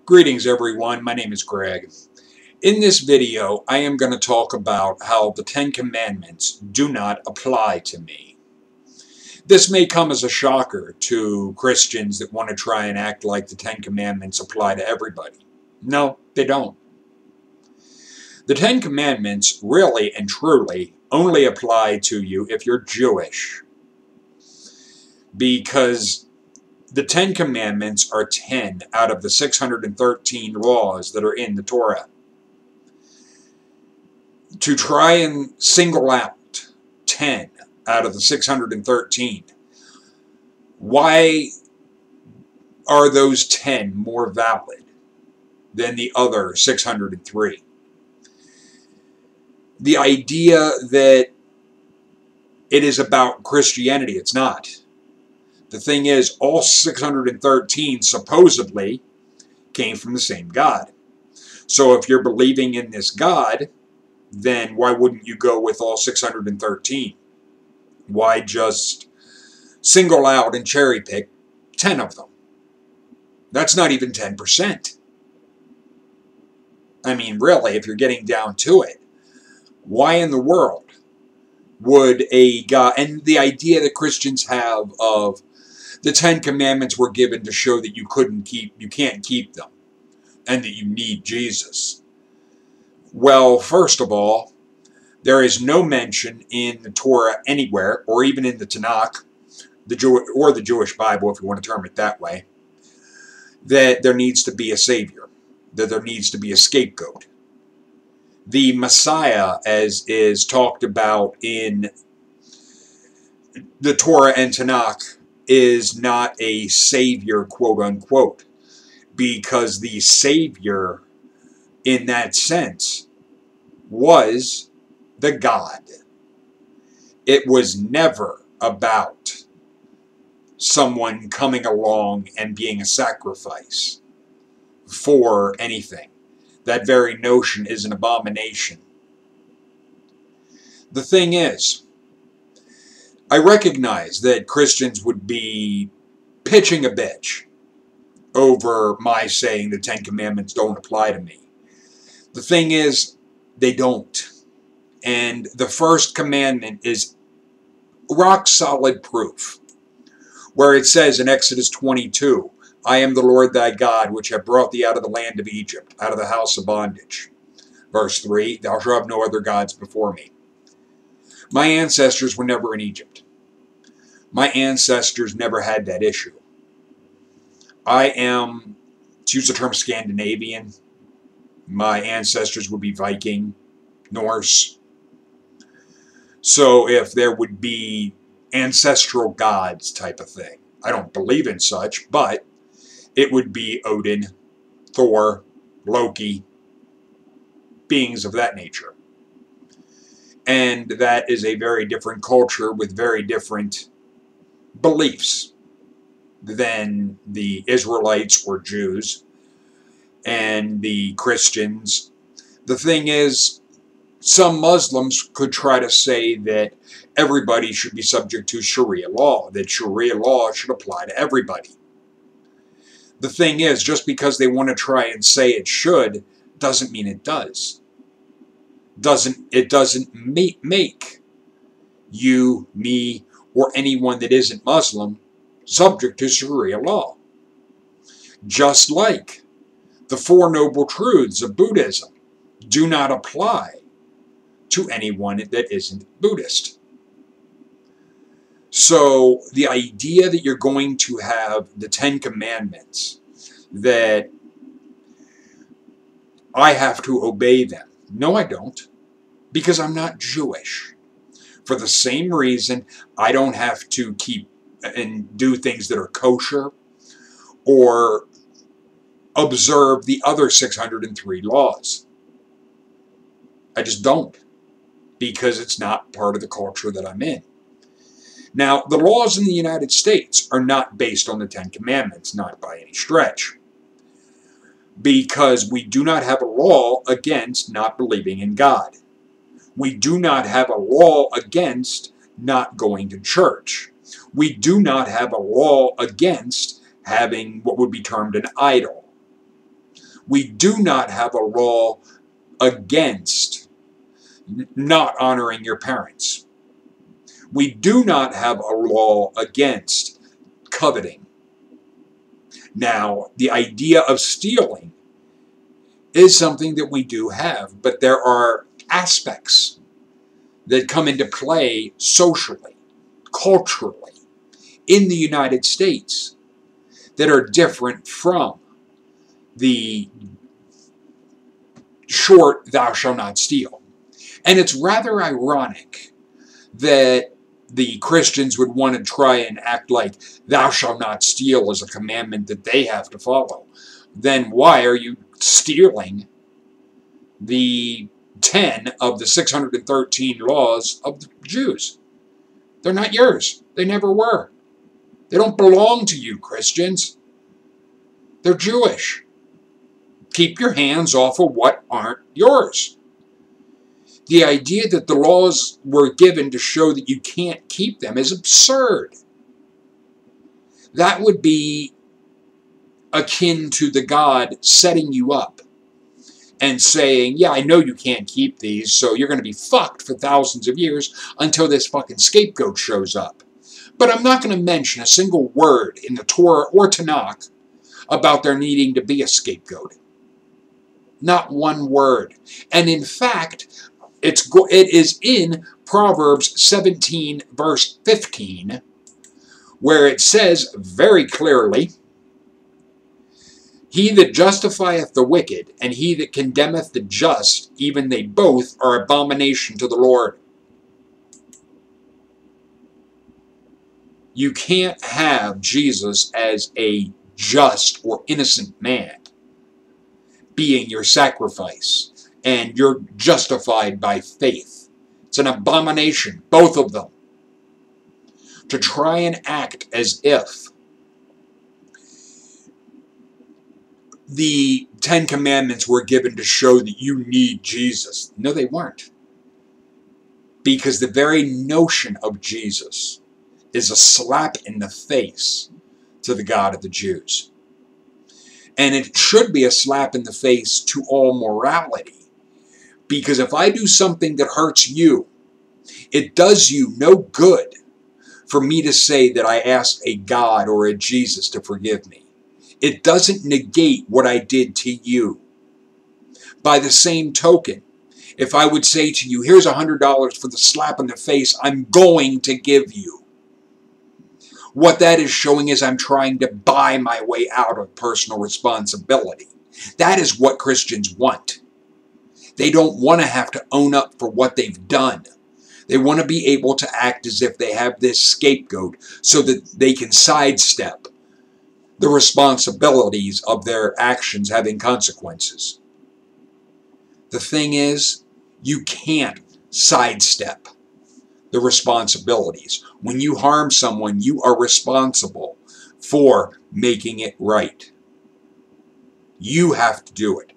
Greetings everyone, my name is Greg. In this video, I am going to talk about how the Ten Commandments do not apply to me. This may come as a shocker to Christians that want to try and act like the Ten Commandments apply to everybody. No, they don't. The Ten Commandments really and truly only apply to you if you're Jewish. Because the Ten Commandments are 10 out of the 613 laws that are in the Torah. To try and single out 10 out of the 613, why are those 10 more valid than the other 603? The idea that it is about Christianity, it's not. The thing is, all 613 supposedly came from the same God. So if you're believing in this God, then why wouldn't you go with all 613? Why just single out and cherry pick 10 of them? That's not even 10%. I mean, really, if you're getting down to it, why in the world would a God, and the idea that Christians have of the Ten Commandments were given to show that you can't keep them, and that you need Jesus. Well, first of all, there is no mention in the Torah anywhere, or even in the Tanakh, the Jewish Bible, if you want to term it that way, that there needs to be a Savior, that there needs to be a scapegoat. The Messiah, as is talked about in the Torah and Tanakh, is not a savior, quote unquote, because the savior in that sense was the God. It was never about someone coming along and being a sacrifice for anything. That very notion is an abomination. The thing is, I recognize that Christians would be pitching a bitch over my saying the Ten Commandments don't apply to me. The thing is, they don't. And the first commandment is rock solid proof, where it says in Exodus 22, I am the Lord thy God, which have brought thee out of the land of Egypt, out of the house of bondage. Verse 3, thou shalt have no other gods before me. My ancestors were never in Egypt. My ancestors never had that issue. I am, to use the term Scandinavian, my ancestors would be Viking, Norse. So if there would be ancestral gods type of thing, I don't believe in such, but it would be Odin, Thor, Loki, beings of that nature. And that is a very different culture with very different beliefs than the Israelites or Jews and the Christians. The thing is, some Muslims could try to say that everybody should be subject to Sharia law, that Sharia law should apply to everybody. The thing is, just because they want to try and say it should, doesn't mean it does. It doesn't make you, me, or anyone that isn't Muslim subject to Sharia law. Just like the Four Noble Truths of Buddhism do not apply to anyone that isn't Buddhist. So the idea that you're going to have the Ten Commandments, that I have to obey them. No, I don't, because I'm not Jewish. For the same reason, I don't have to keep and do things that are kosher or observe the other 603 laws. I just don't, because it's not part of the culture that I'm in. Now, the laws in the United States are not based on the Ten Commandments, not by any stretch, because we do not have a law against not believing in God. We do not have a law against not going to church. We do not have a law against having what would be termed an idol. We do not have a law against not honoring your parents. We do not have a law against coveting. Now, the idea of stealing is something that we do have, but there are aspects that come into play socially, culturally, in the United States that are different from the short, thou shalt not steal. And it's rather ironic that the Christians would want to try and act like thou shalt not steal is a commandment that they have to follow. Then why are you stealing the 10 of the 613 laws of the Jews? They're not yours. They never were. They don't belong to you, Christians. They're Jewish. Keep your hands off of what aren't yours. The idea that the laws were given to show that you can't keep them is absurd. That would be akin to the God setting you up and saying, yeah, I know you can't keep these, so you're going to be fucked for thousands of years until this fucking scapegoat shows up. But I'm not going to mention a single word in the Torah or Tanakh about there needing to be a scapegoat. Not one word. And in fact, it is in Proverbs 17, verse 15, where it says very clearly, he that justifieth the wicked, and he that condemneth the just, even they both are abomination to the Lord. You can't have Jesus as a just or innocent man being your sacrifice, and you're justified by faith. It's an abomination, both of them. To try and act as if the 10 Commandments were given to show that you need Jesus. No, they weren't. Because the very notion of Jesus is a slap in the face to the God of the Jews. And it should be a slap in the face to all morality. Because if I do something that hurts you, it does you no good for me to say that I asked a God or a Jesus to forgive me. It doesn't negate what I did to you. By the same token, if I would say to you, here's $100 for the slap in the face I'm going to give you, what that is showing is I'm trying to buy my way out of personal responsibility. That is what Christians want. They don't want to have to own up for what they've done. They want to be able to act as if they have this scapegoat so that they can sidestep the responsibilities of their actions having consequences. The thing is, you can't sidestep the responsibilities. When you harm someone, you are responsible for making it right. You have to do it.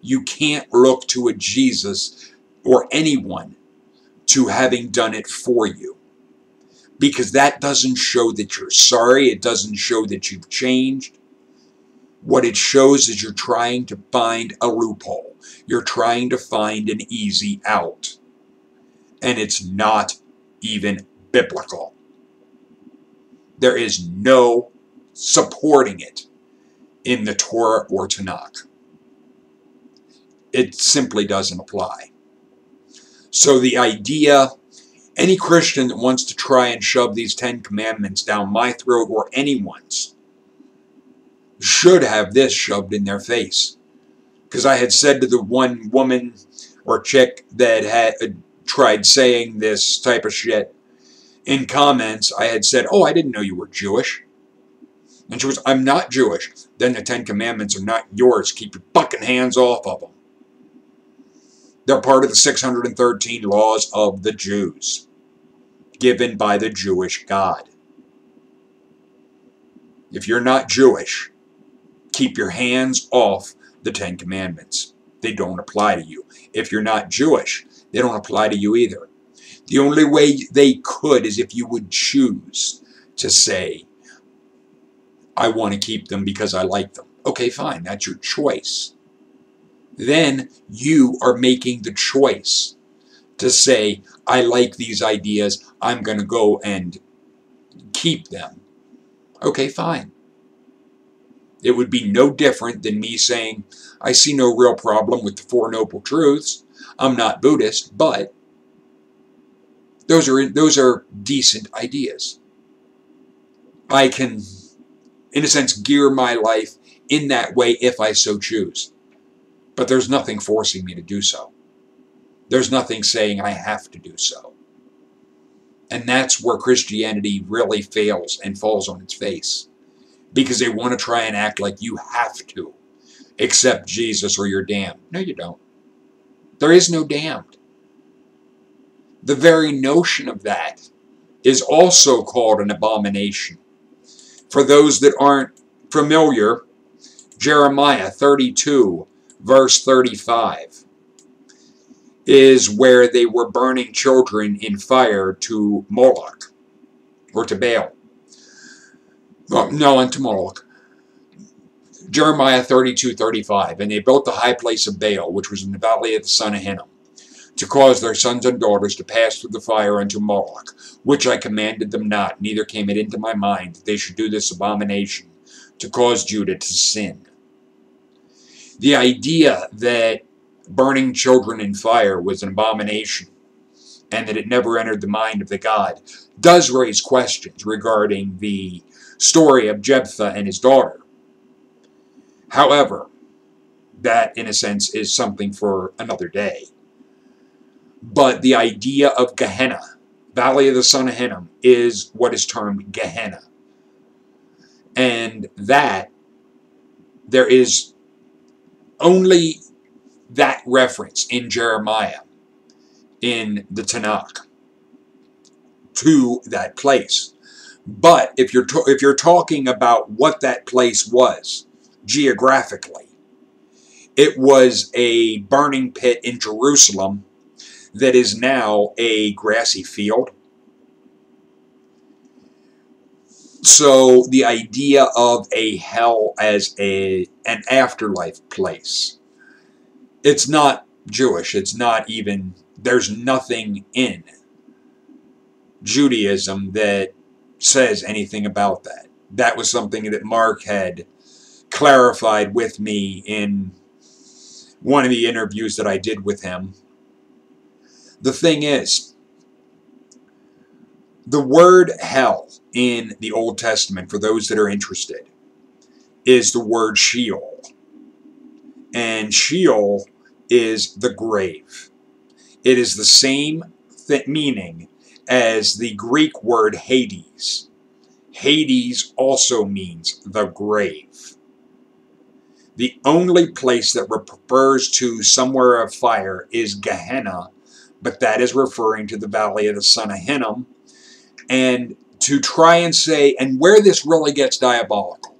You can't look to a Jesus or anyone to having done it for you. Because that doesn't show that you're sorry. It doesn't show that you've changed. What it shows is you're trying to find a loophole. You're trying to find an easy out. And it's not even biblical. There is no supporting it in the Torah or Tanakh. It simply doesn't apply. So the idea, any Christian that wants to try and shove these 10 commandments down my throat or anyone's should have this shoved in their face. Because I had said to the one woman or chick that had tried saying this type of shit in comments, I had said, oh, I didn't know you were Jewish. And she was, I'm not Jewish. Then the 10 commandments are not yours. Keep your fucking hands off of them. They're part of the 613 laws of the Jews, given by the Jewish God. If you're not Jewish, keep your hands off the 10 commandments. They don't apply to you. If you're not Jewish, they don't apply to you either. The only way they could is if you would choose to say, I want to keep them because I like them. Okay, fine, that's your choice. then you are making the choice to say, I like these ideas, I'm going to go and keep them. Okay, fine. It would be no different than me saying, I see no real problem with the Four Noble Truths. I'm not Buddhist, but those are decent ideas. I can, in a sense, gear my life in that way if I so choose. But there's nothing forcing me to do so. There's nothing saying I have to do so. And that's where Christianity really fails and falls on its face. Because they want to try and act like you have to accept Jesus or you're damned. No, you don't. There is no damned. The very notion of that is also called an abomination. For those that aren't familiar, Jeremiah 32, verse 35, is where they were burning children in fire to Moloch, or to Baal. Well, no, unto Moloch. Jeremiah 32:35, and they built the high place of Baal, which was in the valley of the son of Hinnom, to cause their sons and daughters to pass through the fire unto Moloch, which I commanded them not, neither came it into my mind that they should do this abomination, to cause Judah to sin. The idea that burning children in fire was an abomination, and that it never entered the mind of the God, does raise questions regarding the story of Jephthah and his daughter. However, that, in a sense, is something for another day. But the idea of Gehenna, Valley of the Son of Hinnom, is what is termed Gehenna. And that, there is only that reference in Jeremiah, in the Tanakh, to that place. But if you're talking about what that place was, geographically, it was a burning pit in Jerusalem that is now a grassy field. So the idea of a hell as an afterlife place, it's not Jewish. It's not even, there's nothing in Judaism that says anything about that. That was something that Mark had clarified with me in one of the interviews that I did with him. The thing is, the word hell in the Old Testament, for those that are interested, is the word Sheol. And Sheol is the grave. It is the same meaning as the Greek word Hades. Hades also means the grave. The only place that refers to somewhere of fire is Gehenna, but that is referring to the Valley of the Son of Hinnom. And to try and say, and where this really gets diabolical,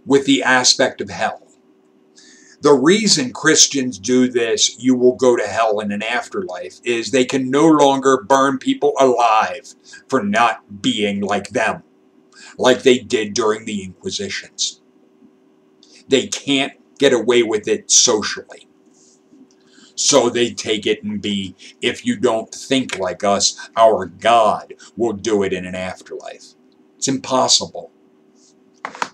with the aspect of hell. The reason Christians do this, you will go to hell in an afterlife, is they can no longer burn people alive for not being like them, like they did during the Inquisitions. They can't get away with it socially. So they take it and be, if you don't think like us, our God will do it in an afterlife. It's impossible.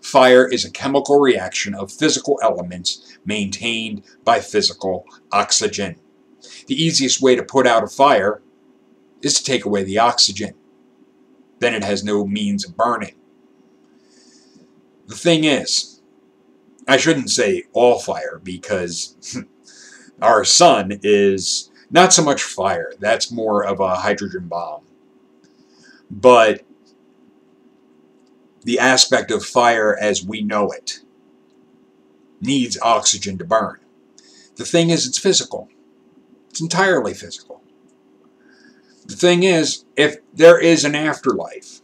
Fire is a chemical reaction of physical elements maintained by physical oxygen. The easiest way to put out a fire is to take away the oxygen. Then it has no means of burning. The thing is, I shouldn't say all fire, because our sun is not so much fire. That's more of a hydrogen bomb. But the aspect of fire as we know it needs oxygen to burn. The thing is, it's physical. It's entirely physical. The thing is, if there is an afterlife,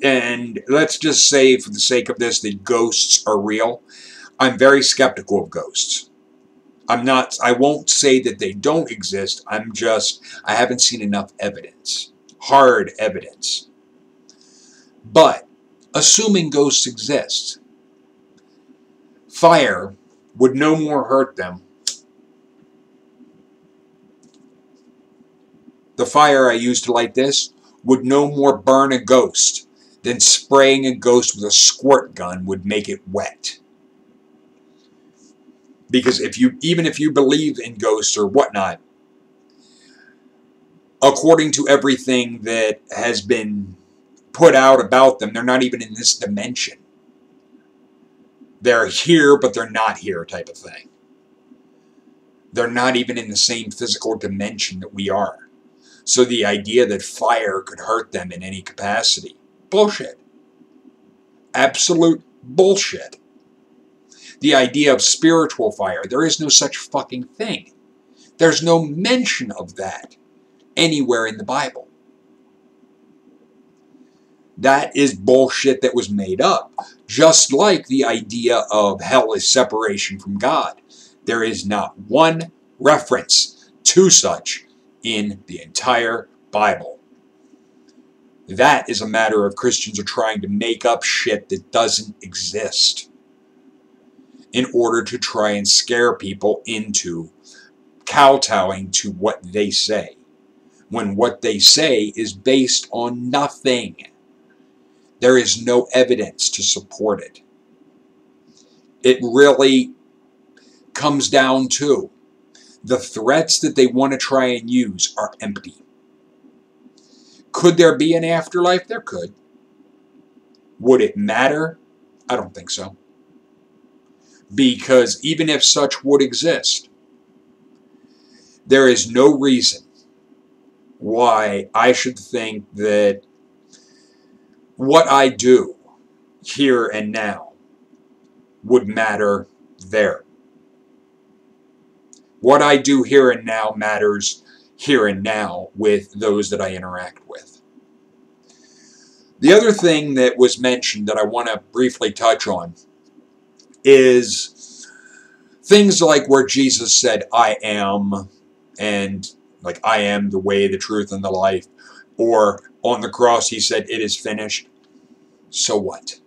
and let's just say for the sake of this that ghosts are real, I'm very skeptical of ghosts. I won't say that they don't exist, I haven't seen enough evidence. Hard evidence. But, assuming ghosts exist, fire would no more hurt them. The fire I used to light this would no more burn a ghost than spraying a ghost with a squirt gun would make it wet. Because even if you believe in ghosts or whatnot, according to everything that has been put out about them, they're not even in this dimension. They're here, but they're not here type of thing. They're not even in the same physical dimension that we are. So the idea that fire could hurt them in any capacity, bullshit. Absolute bullshit. The idea of spiritual fire, there is no such fucking thing. There's no mention of that anywhere in the Bible. That is bullshit that was made up. Just like the idea of hell is separation from God. There is not one reference to such in the entire Bible. That is a matter of Christians are trying to make up shit that doesn't exist in order to try and scare people into kowtowing to what they say, when what they say is based on nothing. There is no evidence to support it. It really comes down to the threats that they want to try and use are empty. Could there be an afterlife? There could. Would it matter? I don't think so. Because even if such would exist, there is no reason why I should think that what I do here and now would matter there. What I do here and now matters here and now with those that I interact with. The other thing that was mentioned that I want to briefly touch on is things like where Jesus said, I am, and like I am the way, the truth, and the life. Or on the cross he said, it is finished. So what?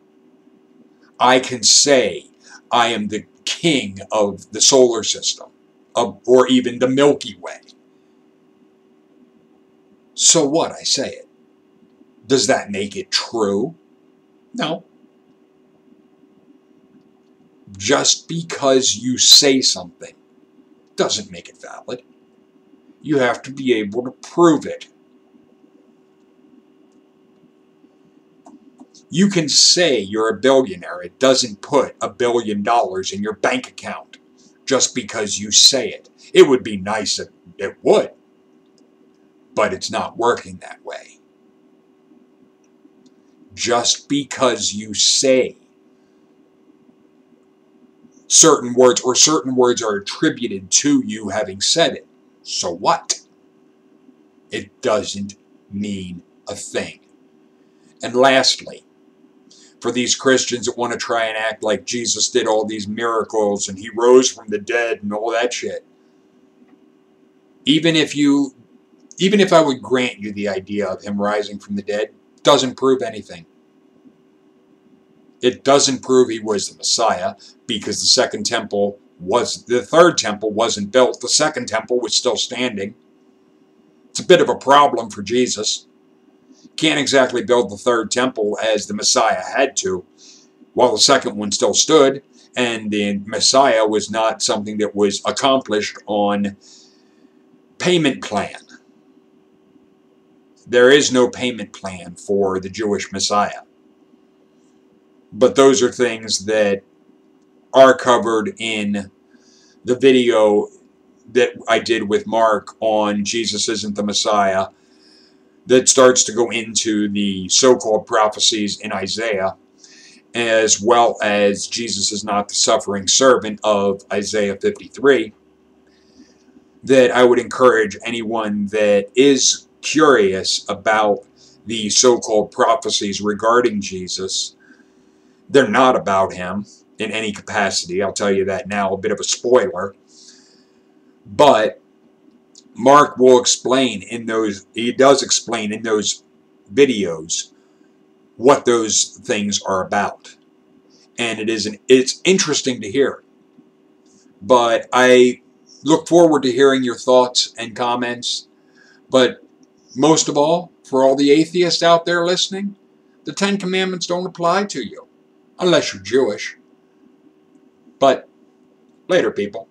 I can say I am the king of the solar system, or even the Milky Way. So what? I say it. Does that make it true? No. Just because you say something doesn't make it valid. You have to be able to prove it. You can say you're a billionaire. It doesn't put $1 billion in your bank account just because you say it. It would be nice if it would, but it's not working that way. Just because you say certain words, or certain words are attributed to you having said it, so what? It doesn't mean a thing. And lastly, for these Christians that want to try and act like Jesus did all these miracles and he rose from the dead and all that shit, even if I would grant you the idea of him rising from the dead, doesn't prove anything. It doesn't prove he was the Messiah, because the third temple wasn't built. The second temple was still standing. It's a bit of a problem for Jesus. Can't exactly build the third temple as the Messiah had to, while the second one still stood, and the Messiah was not something that was accomplished on payment plan. There is no payment plan for the Jewish Messiah. But those are things that are covered in the video that I did with Mark on Jesus Isn't the Messiah, that starts to go into the so-called prophecies in Isaiah, as well as Jesus is not the suffering servant of Isaiah 53, that I would encourage anyone that is curious about the so-called prophecies regarding Jesus. They're not about him in any capacity. I'll tell you that now, a bit of a spoiler. But Mark will explain in those, he does explain in those videos what those things are about. And it's interesting to hear. But I look forward to hearing your thoughts and comments. But most of all, for all the atheists out there listening, the Ten Commandments don't apply to you, unless you're Jewish. But later, people.